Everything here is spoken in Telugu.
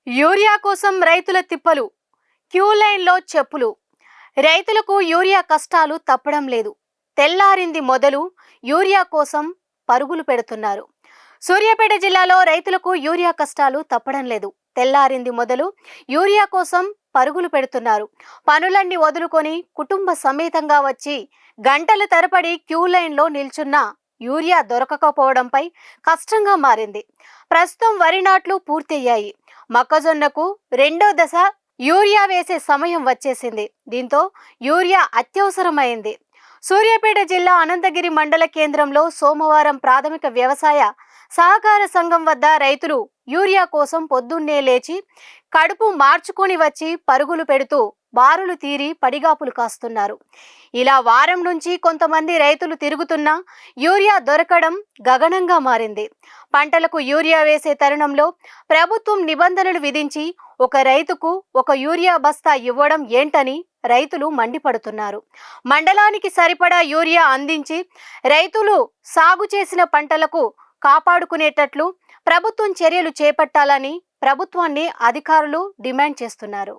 యూరియా కోసం రైతుల తిప్పలు, క్యూ లైన్లో చెప్పులు. రైతులకు యూరియా కష్టాలు తప్పడం లేదు. తెల్లారింది మొదలు యూరియా కోసం పరుగులు పెడుతున్నారు. సూర్యాపేట జిల్లాలో రైతులకు యూరియా కష్టాలు తప్పడం లేదు. తెల్లారింది మొదలు యూరియా కోసం పరుగులు పెడుతున్నారు. పనులన్నీ వదులుకొని కుటుంబ సమేతంగా వచ్చి గంటల తరబడి క్యూ లైన్లో నిల్చున్న యూరియా దొరకకపోవడంపై కష్టంగా మారింది. ప్రస్తుతం వరి నాట్లు పూర్తయ్యాయి. మొక్కజొన్నకు రెండో దశ యూరియా వేసే సమయం వచ్చేసింది. దీంతో యూరియా అత్యవసరమైంది. సూర్యాపేట జిల్లా అనంతగిరి మండల కేంద్రంలో సోమవారం ప్రాథమిక వ్యవసాయ సహకార సంఘం వద్ద రైతులు యూరియా కోసం పొద్దున్నే లేచి కడుపు మార్చుకొని వచ్చి పరుగులు పెడుతూ బారులు తీరి పడిగాపులు కాస్తున్నారు. ఇలా వారం నుంచి కొంతమంది రైతులు తిరుగుతున్నా యూరియా దొరకడం గగనంగా మారింది. పంటలకు యూరియా వేసే తరుణంలో ప్రభుత్వం నిబంధనలు విధించి ఒక రైతుకు ఒక యూరియా బస్తా ఇవ్వడం ఏంటని రైతులు మండిపడుతున్నారు. మండలానికి సరిపడా యూరియా అందించి రైతులు సాగు చేసిన పంటలకు కాపాడుకునేటట్లు ప్రభుత్వం చర్యలు చేపట్టాలని ప్రభుత్వాన్ని అధికారులు డిమాండ్ చేస్తున్నారు.